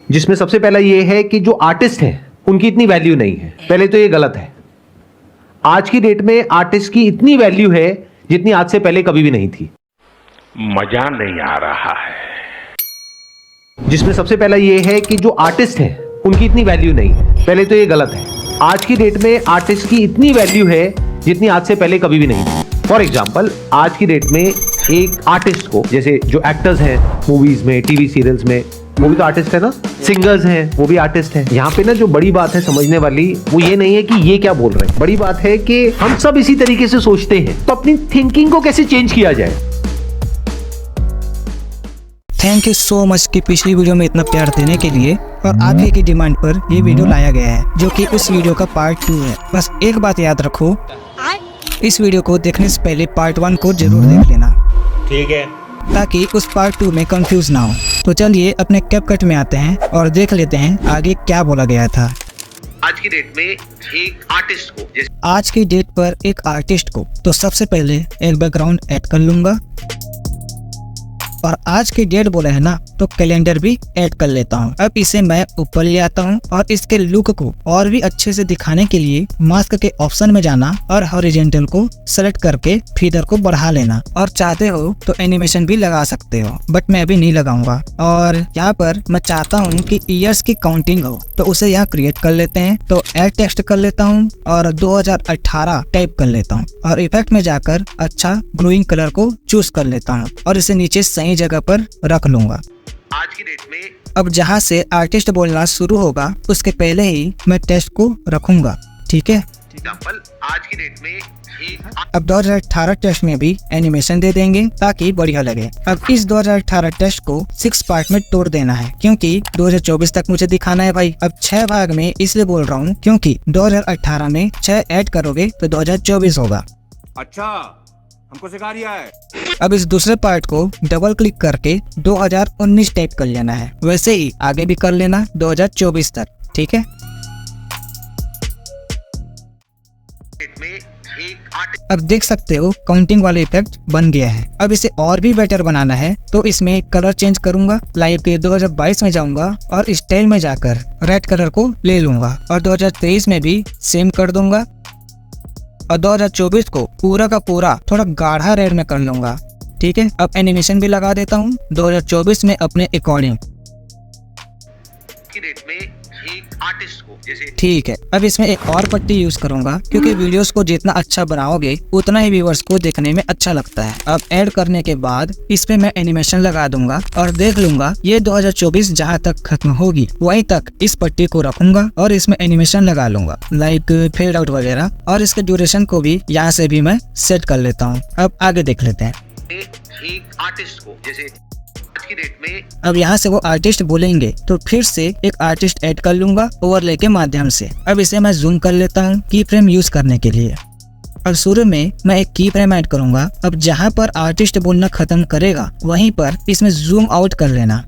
जिसमें सबसे पहला ये है कि जो आर्टिस्ट हैं उनकी इतनी वैल्यू नहीं है। पहले तो ये गलत है। आज की डेट में आर्टिस्ट की इतनी वैल्यू है जितनी आज से पहले कभी भी नहीं थी। मजा नहीं आ रहा है। जिसमें सबसे पहला ये है कि जो आर्टिस्ट हैं उनकी इतनी वैल्यू नहीं है। पहले तो ये गलत है। आज की डेट में आर्टिस्ट की इतनी वैल्यू है जितनी आज से पहले कभी भी नहीं थी। फॉर एग्जाम्पल, आज की डेट में एक आर्टिस्ट को, जैसे जो एक्टर्स हैं मूवीज में, टीवी सीरियल्स में, वो भी तो आर्टिस्ट है ना। सिंगर्स हैं, वो भी आर्टिस्ट हैं। यहाँ पे ना जो बड़ी बात है समझने वाली, वो ये नहीं है कि ये क्या बोल रहे हैं। बड़ी बात है कि हम सब इसी तरीके से सोचते हैं, तो अपनी थिंकिंग को कैसे चेंज किया जाए। थैंक यू सो मच कि पिछली वीडियो में इतना प्यार देने के लिए, और आप ही की डिमांड पर ये वीडियो लाया गया है, जो कि उस वीडियो का पार्ट 2 है। बस एक बात याद रखो, इस वीडियो को देखने से पहले पार्ट 1 को जरूर देख लेना, ठीक है, ताकि उस पार्ट 2 में कंफ्यूज ना हो। तो चलिए अपने कैपकट में आते हैं और देख लेते हैं आगे क्या बोला गया था। आज की डेट में एक आर्टिस्ट को, आज की डेट पर एक आर्टिस्ट को, तो सबसे पहले एक बैकग्राउंड ऐड कर लूंगा, और आज की डेट बोले है ना, तो कैलेंडर भी ऐड कर लेता हूँ। अब इसे मैं ऊपर ले आता हूँ, और इसके लुक को और भी अच्छे से दिखाने के लिए मास्क के ऑप्शन में जाना और हॉरिजॉन्टल को सेलेक्ट करके फीदर को बढ़ा लेना, और चाहते हो तो एनिमेशन भी लगा सकते हो, बट मैं अभी नहीं लगाऊंगा। और यहाँ पर मैं चाहता हूँ कि ईयर्स की काउंटिंग हो, तो उसे यहाँ क्रिएट कर लेते हैं। तो ऐड टेक्स्ट कर लेता हूँ और 2018 टाइप कर लेता हूँ, और इफेक्ट में जाकर अच्छा ग्लोइंग कलर को चूज कर लेता हूँ, और इसे नीचे सही जगह पर रख लूंगा। आज की डेट में अब जहां से आर्टिस्ट बोलना शुरू होगा उसके पहले ही मैं टेक्स्ट को रखूंगा, ठीक है। एग्जांपल, आज की डेट में अब 2018 टेक्स्ट में भी एनिमेशन दे देंगे ताकि बढ़िया लगे। अब इस 2018 टेक्स्ट को 6 पार्ट में तोड़ देना है, क्योंकि 2024 तक मुझे दिखाना है भाई। अब 6 भाग में इसलिए बोल रहा हूँ क्योंकि 2018 में 6 ऐड करोगे तो 2024 होगा। अच्छा, हमको सिखा रिया है। अब इस दूसरे पार्ट को डबल क्लिक करके 2019 टाइप कर लेना है, वैसे ही आगे भी कर लेना 2024 तक, ठीक है। अब देख सकते हो काउंटिंग वाला इफेक्ट बन गया है। अब इसे और भी बेटर बनाना है, तो इसमें कलर चेंज करूंगा। लाइक 2022 में जाऊंगा और स्टाइल में जाकर रेड कलर को ले लूंगा, और 2023 में भी सेम कर दूंगा, और 2024 को पूरा का पूरा थोड़ा गाढ़ा रेड में कर लूंगा, ठीक है। अब एनिमेशन भी लगा देता हूँ 2024 में अपने अकॉर्डिंग, ठीक है। अब इसमें एक और पट्टी यूज करूंगा, क्योंकि वीडियोस को जितना अच्छा बनाओगे उतना ही व्यूअर्स को देखने में अच्छा लगता है। अब ऐड करने के बाद इस पे मैं एनिमेशन लगा दूंगा, और देख लूंगा ये 2024 जहाँ तक खत्म होगी वहीं तक इस पट्टी को रखूंगा, और इसमें एनिमेशन लगा लूंगा लाइक फेड आउट वगैरह, और इसके ड्यूरेशन को भी यहाँ से भी मैं सेट कर लेता हूँ। अब आगे देख लेते हैं। एक आर्टिस्ट को, जैसे की डेट में अब यहाँ से वो आर्टिस्ट बोलेंगे तो फिर से एक आर्टिस्ट ऐड कर लूंगा ओवरले के माध्यम से। अब इसे मैं जूम कर लेता हूँ की फ्रेम यूज करने के लिए। और शुरू में मैं एक की फ्रेम ऐड करूंगा। अब जहाँ पर आर्टिस्ट बोलना खत्म करेगा वहीं पर इसमें जूम आउट कर लेना,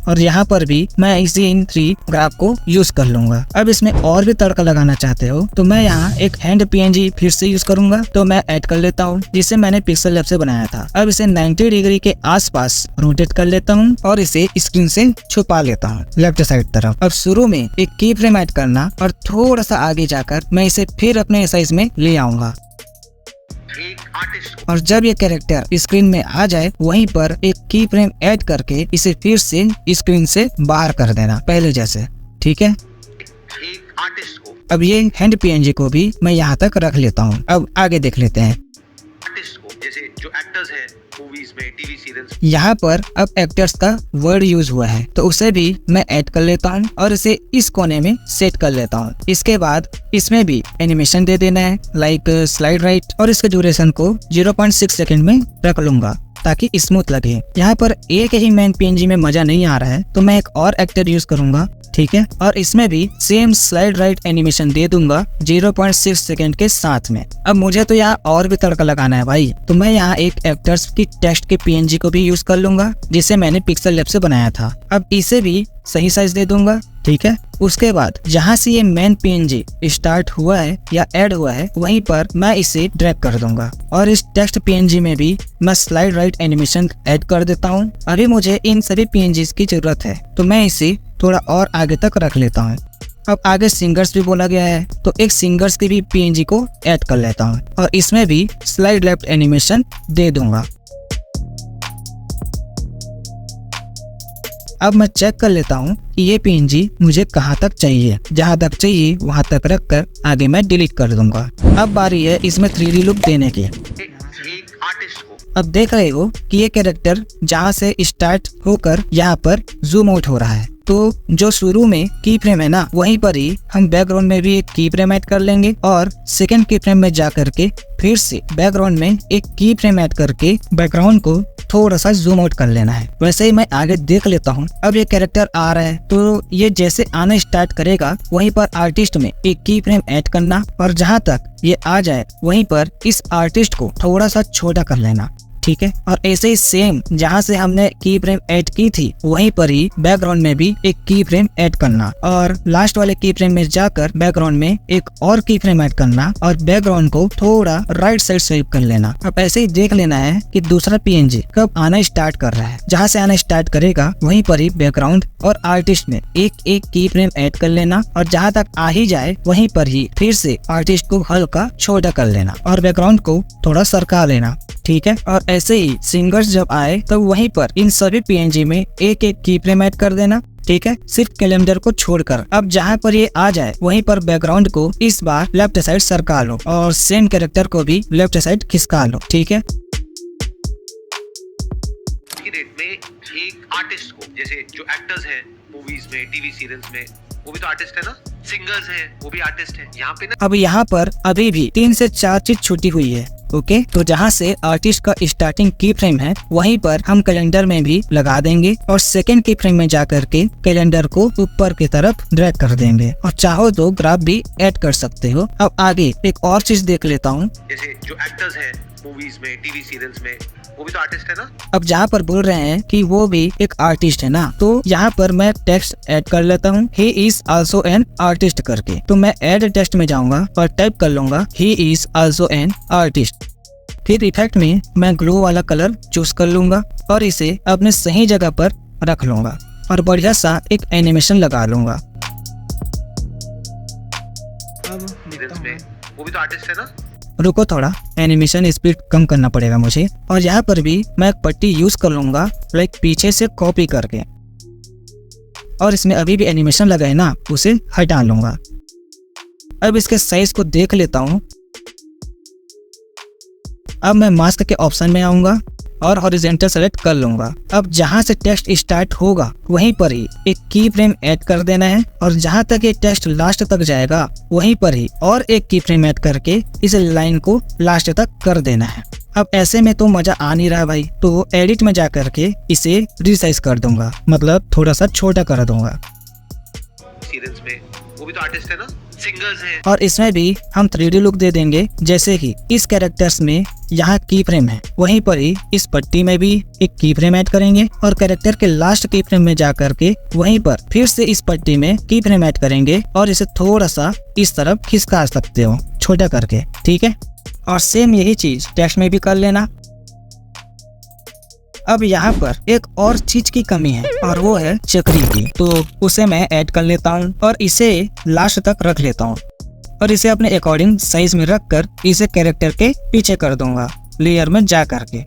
और यहाँ पर भी मैं इसी इन 3 ग्राफ को यूज कर लूंगा। अब इसमें और भी तड़का लगाना चाहते हो तो मैं यहाँ एक हैंड PNG फिर से यूज करूंगा, तो मैं ऐड कर लेता हूँ, जिसे मैंने पिक्सल लैब से बनाया था। अब इसे 90 डिग्री के आसपास रोटेट कर लेता हूँ, और इसे स्क्रीन से छुपा लेता हूँ लेफ्ट साइड तरफ। अब शुरू में एक की फ्रेम ऐड करना, और थोड़ा सा आगे जाकर मैं इसे फिर अपने साइज में ले आऊंगा, और जब ये कैरेक्टर स्क्रीन में आ जाए वहीं पर एक की फ्रेम ऐड करके इसे फिर से स्क्रीन से बाहर कर देना पहले जैसे, ठीक है। अब ये हैंड PNG को भी मैं यहाँ तक रख लेता हूँ। अब आगे देख लेते हैं। जैसे जो एक्टर्स हैं मूवीज में, टीवी सीरियल्स, यहाँ पर अब एक्टर्स का वर्ड यूज हुआ है, तो उसे भी मैं ऐड कर लेता हूँ, और इसे इस कोने में सेट कर लेता हूँ। इसके बाद इसमें भी एनिमेशन दे देना है लाइक स्लाइड राइट, और इसके ड्यूरेशन को 0.6 सेकंड में रख लूंगा ताकि स्मूथ लगे। यहाँ पर एक ही मेन PNG में मजा नहीं आ रहा है, तो मैं एक और एक्टर यूज करूंगा, ठीक है। और इसमें भी सेम स्लाइड राइट एनिमेशन दे दूंगा 0.6 सेकंड के साथ में। अब मुझे तो यहाँ और भी तड़का लगाना है भाई, तो मैं यहाँ एक एक्टर्स की टेक्स्ट के PNG को भी यूज कर लूंगा, जिसे मैंने पिक्सल लैब से बनाया था। अब इसे भी सही साइज दे दूंगा, ठीक है। उसके बाद जहाँ से ये मेन PNG स्टार्ट हुआ है या ऐड हुआ है वहीं पर मैं इसे ड्रैग कर दूंगा, और इस टेक्स्ट PNG में भी मैं स्लाइड राइट एनिमेशन ऐड कर देता हूँ। अभी मुझे इन सभी PNGs की जरूरत है, तो मैं इसे थोड़ा और आगे तक रख लेता हूँ। अब आगे सिंगर्स भी बोला गया है तो एक सिंगर्स की भी पीएनजी को ऐड कर लेता हूँ और इसमें भी स्लाइड लेफ्ट एनिमेशन दे दूंगा। अब मैं चेक कर लेता हूँ कि ये पीएनजी मुझे कहाँ तक चाहिए। जहाँ तक चाहिए वहाँ तक रखकर आगे मैं डिलीट कर दूंगा। अब बारी है इसमें 3D लुक देने की। अब देख रहे हो कि ये कैरेक्टर जहाँ से स्टार्ट होकर यहाँ पर जूम आउट हो रहा है। तो जो शुरू में की फ्रेम है ना, वहीं पर ही हम बैकग्राउंड में भी एक की फ्रेम ऐड कर लेंगे और सेकंड की फ्रेम में जा करके फिर से बैकग्राउंड में एक की फ्रेम ऐड करके बैकग्राउंड को थोड़ा सा जूम आउट कर लेना है। वैसे ही मैं आगे देख लेता हूँ। अब ये कैरेक्टर आ रहा है तो ये जैसे आना स्टार्ट करेगा वहीं पर आर्टिस्ट में एक की फ्रेम ऐड करना और जहाँ तक ये आ जाए वहीं पर इस आर्टिस्ट को थोड़ा सा छोटा कर लेना, ठीक है। और ऐसे ही सेम जहाँ से हमने की फ्रेम ऐड की थी वहीं पर ही बैकग्राउंड में भी एक की फ्रेम ऐड करना और लास्ट वाले की फ्रेम में जाकर बैकग्राउंड में एक और की फ्रेम ऐड करना और बैकग्राउंड को थोड़ा राइट साइड स्वीप कर लेना। अब ऐसे ही देख लेना है कि दूसरा पीएनजी कब आना स्टार्ट कर रहा है। जहाँ से आना स्टार्ट करेगा वहीं पर ही बैकग्राउंड और आर्टिस्ट में एक एक की फ्रेम ऐड कर लेना और जहाँ तक आ ही जाए वहीं पर ही फिर से आर्टिस्ट को हल्का छोटा कर लेना और बैकग्राउंड को थोड़ा सरका लेना, ठीक है। और ऐसे ही सिंगर्स जब आए तो वहीं पर इन सभी पीएनजी में एक एक की फ्रेम ऐड कर देना, ठीक है, सिर्फ कैलेंडर को छोड़कर। अब जहाँ पर ये आ जाए वहीं पर बैकग्राउंड को इस बार लेफ्ट साइड सरका लो और सेम कैरेक्टर को भी लेफ्ट साइड खिसका लो, ठीक है। डेट में एक आर्टिस्ट को, जैसे जो एक्टर्स हैं मूवीज में, टीवी सीरियल्स में, वो भी तो आर्टिस्ट है ना, सिंगर्स हैं वो भी आर्टिस्ट हैं। यहाँ पे ना अब यहाँ पर अभी भी 3 से 4 चीज छूटी हुई है, ओके। तो जहाँ से आर्टिस्ट का स्टार्टिंग की फ्रेम है वहीं पर हम कैलेंडर में भी लगा देंगे और सेकंड की फ्रेम में जाकर के कैलेंडर को ऊपर की तरफ ड्रैग कर देंगे और चाहो तो ग्राफ भी ऐड कर सकते हो। अब आगे एक और चीज देख लेता हूँ, जैसे जो एक्टर्स हैं मूवीज में, टीवी सीरियल्स में, वो भी तो आर्टिस्ट है ना। अब जहाँ पर बोल रहे हैं कि वो भी एक आर्टिस्ट है ना, तो यहाँ पर मैं टेक्स्ट ऐड कर लेता हूँ, he is also an artist करके। तो मैं ऐड टेक्स्ट में जाऊंगा और टाइप कर लूंगा he is also an artist. फिर इफेक्ट में मैं ग्लो वाला कलर चूज कर लूंगा और इसे अपने सही जगह पर रख लूंगा और बढ़िया सा एक एनिमेशन लगा लूंगा। सीरियल्स में वो भी तो आर्टिस्ट है ना। रुको, थोड़ा एनिमेशन स्पीड कम करना पड़ेगा मुझे और यहाँ पर भी मैं एक पट्टी यूज कर लूंगा, लाइक पीछे से कॉपी करके, और इसमें अभी भी एनिमेशन लगा है ना, उसे हटा लूंगा। अब इसके साइज को देख लेता हूँ। अब मैं मास्क के ऑप्शन में आऊंगा और हॉरिजॉन्टल सेलेक्ट कर लूंगा। अब जहां से टेक्स्ट स्टार्ट होगा वहीं पर ही एक की फ्रेम ऐड कर देना है और जहां तक ये टेक्स्ट लास्ट तक जाएगा वहीं पर ही और एक की फ्रेम ऐड करके इस लाइन को लास्ट तक कर देना है। अब ऐसे में तो मजा आ नहीं रहा भाई, तो एडिट में जा करके इसे रिसाइज कर दूंगा, मतलब थोड़ा सा छोटा कर दूंगा। सीरियल्स में वो भी तो आर्टिस्ट है ना, सिंगर्स हैं। और इसमें भी हम 3D लुक दे देंगे, जैसे कि इस कैरेक्टर्स में यहाँ की फ्रेम है वहीं पर ही इस पट्टी में भी एक की फ्रेम ऐड करेंगे और कैरेक्टर के लास्ट की फ्रेम में जा करके वहीं पर फिर से इस पट्टी में की फ्रेम ऐड करेंगे और इसे थोड़ा सा इस तरफ खिसका सकते हो छोटा करके, ठीक है। और सेम यही चीज टेक्स्ट में भी कर लेना। अब यहाँ पर एक और चीज की कमी है और वो है चक्री की, तो उसे मैं ऐड कर लेता हूँ और इसे लास्ट तक रख लेता हूँ और इसे अपने अकॉर्डिंग साइज में रखकर इसे कैरेक्टर के पीछे कर दूंगा लेयर में जा करके।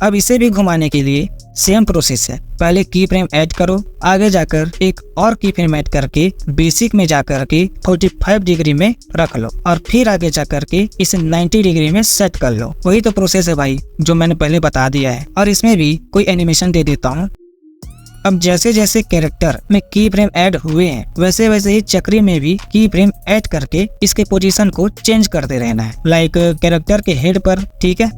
अब इसे भी घुमाने के लिए सेम प्रोसेस है, पहले की फ्रेम ऐड करो, आगे जाकर एक और की फ्रेम ऐड करके बेसिक में जाकर के 45 डिग्री में रख लो और फिर आगे जाकर के इसे 90 डिग्री में सेट कर लो। वही तो प्रोसेस है भाई जो मैंने पहले बता दिया है। और इसमें भी कोई एनिमेशन दे देता हूँ। अब जैसे जैसे कैरेक्टर में की फ्रेम ऐड हुए हैं वैसे वैसे ही चक्री में भी की फ्रेम ऐड करके इसके पोजीशन को चेंज करते रहना है, लाइक कैरेक्टर के हेड पर, ठीक है।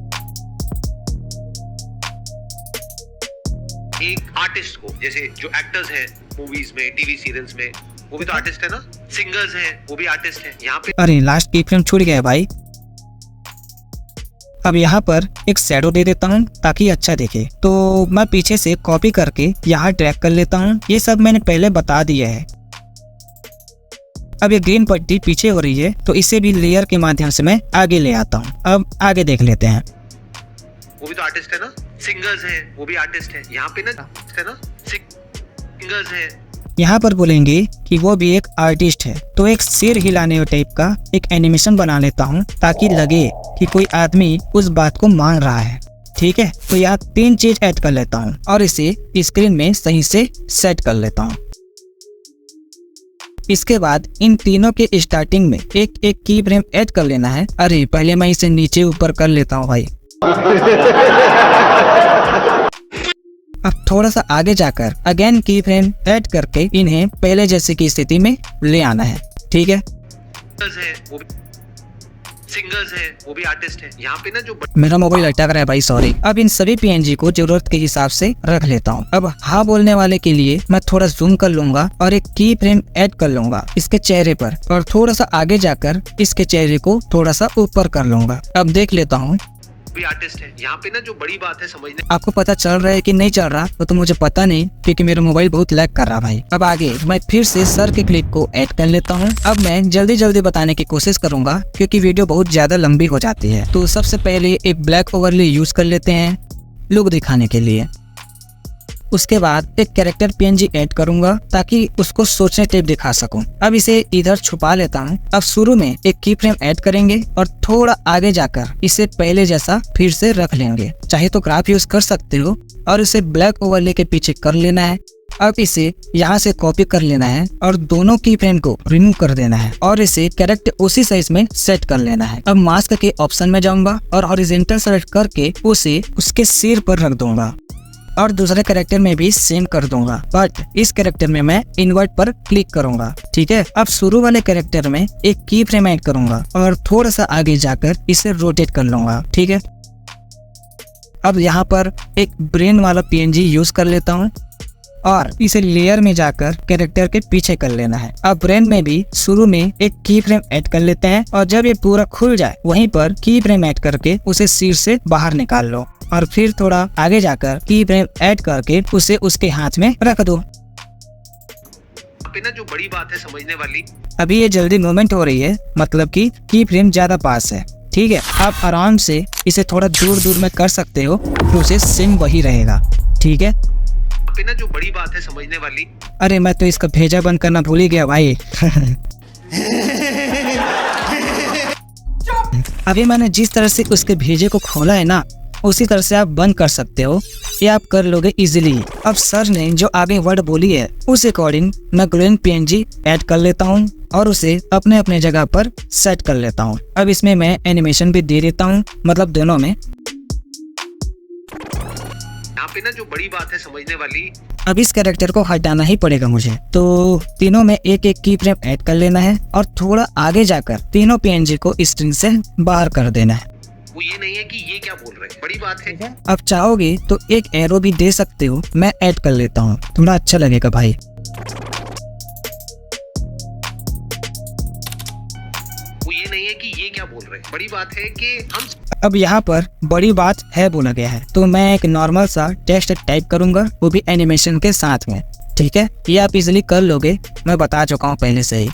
एक आर्टिस्ट को, जैसे जो एक्टर्स हैं मूवीज में, टीवी सीरियल्स में, वो भी तो आर्टिस्ट है ना, सिंगर्स हैं वो भी आर्टिस्ट हैं। यहाँ पे अरे लास्ट की फ्रेम छूट गया भाई। अब यहाँ पर एक शैडो दे देता हूँ ताकि अच्छा दिखे, तो मैं पीछे से कॉपी करके यहाँ ड्रैग कर लेता हूँ। ये सब मैंने पहले बता दिया है। अब ये ग्रीन पट्टी पीछे हो रही है तो इसे भी लेयर के माध्यम से मैं आगे ले आता हूँ। अब आगे देख लेते हैं। वो भी तो आर्टिस्ट है ना, सिंगर्स हैं वो भी आर्टिस्ट हैं। यहाँ पे ना है ना, सिंगर्स हैं यहाँ पर बोलेंगे कि वो भी एक आर्टिस्ट है, तो एक सिर हिलाने टाइप का एक एनिमेशन बना लेता हूँ ताकि लगे कि कोई आदमी उस बात को मान रहा है। ठीक है, तो यहाँ 3 चीज ऐड कर लेता हूँ और इसे स्क्रीन में सही से सेट कर लेता हूँ। इसके बाद इन तीनों के स्टार्टिंग में एक एक की फ्रेम ऐड कर लेना है। अरे पहले मैं इसे नीचे ऊपर कर लेता हूँ भाई। अब थोड़ा सा आगे जाकर अगेन की फ्रेम ऐड करके इन्हें पहले जैसे की स्थिति में ले आना है। ठीक है, सिंगर्स है, वो भी आर्टिस्ट है। यहाँ पे ना जो मेरा मोबाइल अटक रहा है भाई, सॉरी। अब इन सभी पीएनजी को जरूरत के हिसाब से रख लेता हूँ। अब हाँ बोलने वाले के लिए मैं थोड़ा जूम कर लूंगा और एक की फ्रेम ऐड कर लूंगा इसके चेहरे पर और थोड़ा सा आगे जाकर इसके चेहरे को थोड़ा सा ऊपर कर लूंगा। अब देख लेता हूँ, भी आर्टिस्ट है। यहाँ पे ना जो बड़ी बात है समझने, आपको पता चल रहा है कि नहीं चल रहा तो मुझे पता नहीं, क्योंकि मेरा मोबाइल बहुत लैग कर रहा भाई। अब आगे मैं फिर से सर के क्लिप को ऐड कर लेता हूँ। अब मैं जल्दी जल्दी बताने की कोशिश करूंगा क्योंकि वीडियो बहुत ज्यादा लंबी हो जाती है। तो सबसे पहले एक ब्लैक ओवरले यूज कर लेते हैं लुक दिखाने के लिए। उसके बाद एक कैरेक्टर पीएनजी ऐड करूंगा ताकि उसको सोचने टाइप दिखा सकूं। अब इसे इधर छुपा लेता हूं। अब शुरू में एक की फ्रेम ऐड करेंगे और थोड़ा आगे जाकर इसे पहले जैसा फिर से रख लेंगे। चाहे तो ग्राफ यूज कर सकते हो और इसे ब्लैक ओवरले के पीछे कर लेना है। अब इसे यहाँ से कॉपी कर लेना है और दोनों की फ्रेम को रिमूव कर देना है और इसे करेक्ट उसी साइज में सेट कर लेना है। अब मास्क के ऑप्शन में जाऊंगा और हॉरिजॉन्टल सेलेक्ट करके उसे उसके सिर पर रख दूंगा और दूसरे कैरेक्टर में भी सेम कर दूंगा, बट इस कैरेक्टर में मैं इन्वर्ट पर क्लिक करूंगा। ठीक है, अब शुरू वाले कैरेक्टर में एक की फ्रेम ऐड करूंगा और थोड़ा सा आगे जाकर इसे रोटेट कर लूंगा। ठीक है, अब यहाँ पर एक ब्रेन वाला पीएनजी यूज कर लेता हूँ और इसे लेयर में जाकर कैरेक्टर के पीछे कर लेना है। अब ब्रेन में भी शुरू में एक की फ्रेम ऐड कर लेते हैं और जब ये पूरा खुल जाए वहीं पर की फ्रेम ऐड करके उसे सिर से बाहर निकाल लो और फिर थोड़ा आगे जाकर की फ्रेम ऐड करके उसे उसके हाथ में रख दो। ना जो बड़ी बात है समझने वाली, अभी ये जल्दी मूवमेंट हो रही है, मतलब कि की फ्रेम ज्यादा पास है। ठीक है, आप आराम से इसे थोड़ा दूर दूर में कर सकते हो तो उसे सेम वही रहेगा। ठीक है, ना जो बड़ी बात है समझने वाली, अरे मैं तो इसका भेजा बंद करना भूल ही गया भाई। अभी मैंने जिस तरह से उसके भेजे को खोला है ना, उसी तरह से आप बंद कर सकते हो। ये आप कर लोगे इजीली। अब सर ने जो आगे वर्ड बोली है उस अकॉर्डिंग मैं ग्रीन पीएनजी ऐड कर लेता हूँ और उसे अपने अपने जगह पर सेट कर लेता हूँ। अब इसमें मैं एनिमेशन भी दे देता हूँ, मतलब दोनों में। यहाँ पे ना जो बड़ी बात है समझने वाली, अब इस कैरेक्टर को हटाना ही पड़ेगा मुझे, तो तीनों में एक एक की फ्रेम ऐड कर लेना है और थोड़ा आगे जाकर तीनों पीएनजी को स्क्रीन से बाहर कर देना है। वो ये नहीं है कि ये क्या बोल रहे हैं, बड़ी बात है। अब चाहोगे तो एक एरो भी दे सकते हो, मैं ऐड कर लेता हूँ, थोड़ा अच्छा लगेगा भाई। वो ये नहीं है कि ये क्या बोल रहे हैं, बड़ी बात है कि हम। अब यहाँ पर बड़ी बात है बोला गया है, तो मैं एक नॉर्मल सा टेक्स्ट टाइप करूंगा, वो भी एनिमेशन के साथ में। ठीक है, ये आप इजिली कर लोगे, मैं बता चुका हूँ पहले से ही।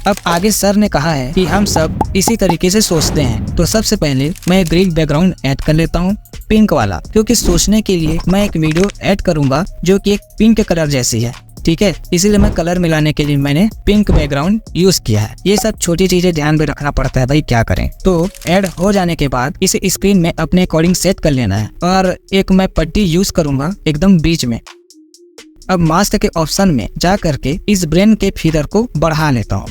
अब आगे सर ने कहा है कि हम सब इसी तरीके से सोचते हैं, तो सबसे पहले मैं ग्रीन बैकग्राउंड ऐड कर लेता हूँ, पिंक वाला, क्योंकि सोचने के लिए मैं एक वीडियो ऐड करूंगा जो कि एक पिंक कलर जैसी है। ठीक है, इसीलिए मैं कलर मिलाने के लिए मैंने पिंक बैकग्राउंड यूज किया है। ये सब छोटी चीजें ध्यान में रखना पड़ता है भाई, क्या करें। तो ऐड हो जाने के बाद इसे स्क्रीन में अपने अकॉर्डिंग सेट कर लेना है और एक मैं पट्टी यूज करूंगा एकदम बीच में। अब मास्क के ऑप्शन में जा करके इस ब्रेन के फीदर को बढ़ा लेता हूँ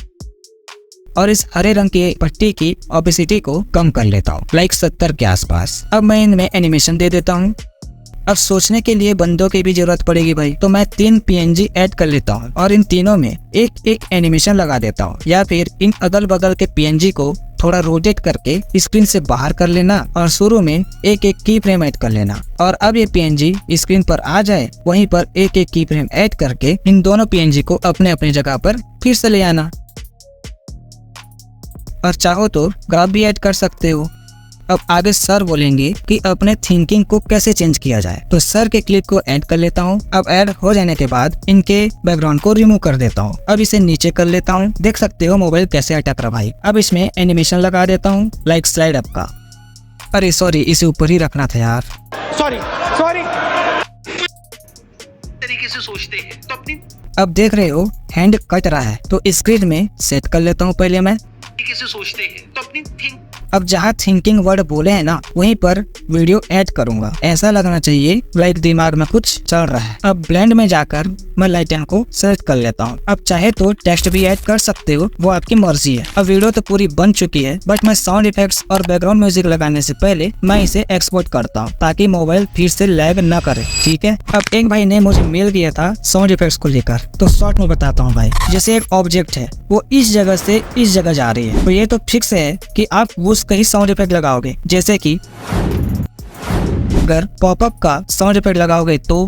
और इस हरे रंग की पट्टी की ऑपेसिटी को कम कर लेता हूँ, लाइक 70 के आसपास। अब मैं इनमें एनिमेशन दे देता हूँ। अब सोचने के लिए बंदों की भी जरूरत पड़ेगी भाई, तो मैं 3 पीएनजी ऐड कर लेता हूँ और इन तीनों में एक एक एनिमेशन लगा देता हूँ, या फिर इन अगल बगल के पीएनजी को थोड़ा रोटेट करके स्क्रीन से बाहर कर लेना और शुरू में एक एक की फ्रेम ऐड कर लेना। और अब ये पीएनजी स्क्रीन पर आ जाए वहीं पर एक एक की फ्रेम ऐड करके इन दोनों पीएनजी को अपने अपने जगह पर फिर से ले आना। और चाहो तो ग्राफ भी ऐड कर सकते हो। अब आगे सर बोलेंगे कि अपने थिंकिंग को कैसे चेंज किया जाए, तो सर के क्लिप को ऐड कर लेता हूँ। अब ऐड हो जाने के बाद इनके बैकग्राउंड को रिमूव कर देता हूँ। अब इसे नीचे कर लेता हूँ। देख सकते हो मोबाइल कैसे अटक रहा भाई। अब इसमें एनिमेशन लगा देता हूँ, लाइक स्लाइड अप का। अरे सॉरी, इसे ऊपर ही रखना था यार, सॉरी। तरीके तरीके से सोचते हैं तो अपनी अब देख रहे हो हैंड कट रहा है, तो स्क्रीन में सेट कर लेता हूँ पहले मैं। तरीके से सोचते हैं तो अपनी थिंक अब जहाँ थिंकिंग वर्ड बोले हैं ना, वहीं पर वीडियो ऐड करूंगा। ऐसा लगना चाहिए लाइक दिमाग में कुछ चल रहा है। अब ब्लेंड में जाकर मैं लाइटन को सेलेक्ट कर लेता हूँ। अब चाहे तो टेक्स्ट भी ऐड कर सकते हो, वो आपकी मर्जी है। अब वीडियो तो पूरी बन चुकी है, बट मैं साउंड इफेक्ट्स और बैकग्राउंड म्यूजिक लगाने से पहले मैं इसे एक्सपोर्ट करता हूँ ताकि मोबाइल फिर से लैग न करे। ठीक है। अब एक भाई ने मुझे मेल किया था साउंड इफेक्ट्स को लेकर, तो शॉर्ट में बताता हूँ भाई। जैसे एक ऑब्जेक्ट है, वो इस जगह से इस जगह जा रही है, तो ये तो फिक्स है कि आप उसका ही साउंड इफेक्ट लगाओगे। जैसे कि अगर पॉपअप का साउंड इफेक्ट लगाओगे तो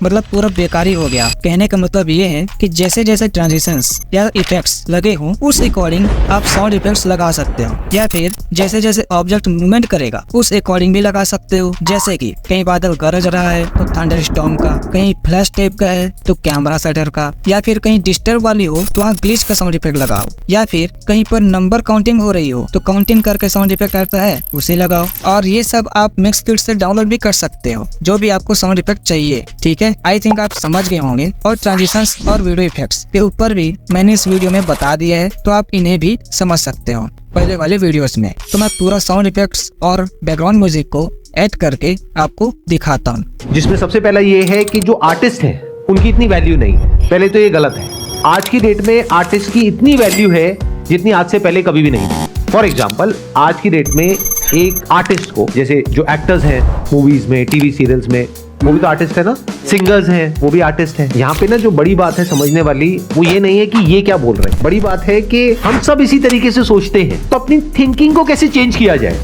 मतलब पूरा बेकारी हो गया। कहने का मतलब ये है कि जैसे जैसे ट्रांजिशंस या इफेक्ट्स लगे हों उस अकॉर्डिंग आप साउंड इफेक्ट्स लगा सकते हो, या फिर जैसे जैसे ऑब्जेक्ट मूवमेंट करेगा उस अकॉर्डिंग भी लगा सकते हो। जैसे कि कहीं बादल गरज रहा है तो थंडर स्टॉर्म का, कहीं फ्लैश टाइप का है तो कैमरा शटर का, या फिर कहीं डिस्टर्ब वाली हो तो वहाँ ग्लिच का साउंड इफेक्ट लगाओ, या फिर कहीं पर नंबर काउंटिंग हो रही हो तो काउंटिंग करके साउंड इफेक्ट आता है उसे लगाओ। और ये सब आप मिक्सफिट से डाउनलोड भी कर सकते हो, जो भी आपको साउंड इफेक्ट चाहिए। ठीक है, आई थिंक आप समझ गए होंगे। और ट्रांजिशंस और वीडियो इफेक्ट्स के ऊपर भी मैंने इस वीडियो में बता दिया है, तो आप इन्हें भी समझ सकते हो पहले वाले वीडियोस में। तो मैं पूरा साउंड इफेक्ट्स और बैकग्राउंड म्यूजिक को ऐड करके आपको दिखाता हूँ। जिसमें सबसे पहला ये है कि जो आर्टिस्ट हैं उनकी इतनी वैल्यू नहीं। पहले तो ये गलत है। आज की डेट में आर्टिस्ट की इतनी वैल्यू है जितनी आज से पहले कभी भी नहीं थी। फॉर एग्जाम्पल, आज की डेट में एक आर्टिस्ट को, जैसे जो एक्टर्स हैं मूवीज में, टीवी सीरियल्स में, वो भी तो आर्टिस्ट है ना। सिंगर्स हैं, वो भी आर्टिस्ट हैं। यहाँ पे ना जो बड़ी बात है समझने वाली, वो ये नहीं है कि ये क्या बोल रहे हैं। बड़ी बात है कि हम सब इसी तरीके से सोचते हैं, तो अपनी थिंकिंग को कैसे चेंज किया जाए।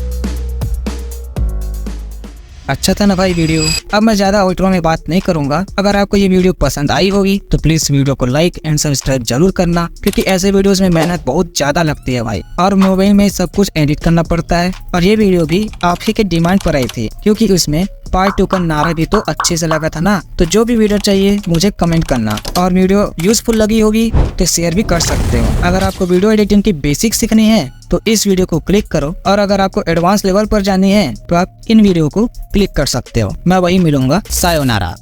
अच्छा था ना भाई वीडियो। अब मैं ज्यादा आउटरो में बात नहीं करूंगा। अगर आपको ये वीडियो पसंद आई होगी तो प्लीज वीडियो को लाइक एंड सब्सक्राइब जरूर करना, क्योंकि ऐसे वीडियोस में मेहनत बहुत ज्यादा लगती है भाई, और मोबाइल में सब कुछ एडिट करना पड़ता है। और ये वीडियो भी आप ही के डिमांड पर आई थी, क्योंकि उसमें पार्ट 2 का नारा भी तो अच्छे से लगा था ना। तो जो भी वीडियो चाहिए मुझे कमेंट करना, और वीडियो यूजफुल लगी होगी तो शेयर भी कर सकते हो। अगर आपको वीडियो एडिटिंग की बेसिक सीखनी है तो इस वीडियो को क्लिक करो, और अगर आपको एडवांस लेवल पर जानी है तो आप इन वीडियो को क्लिक कर सकते हो। मैं वही मिलूंगा। सायोनारा।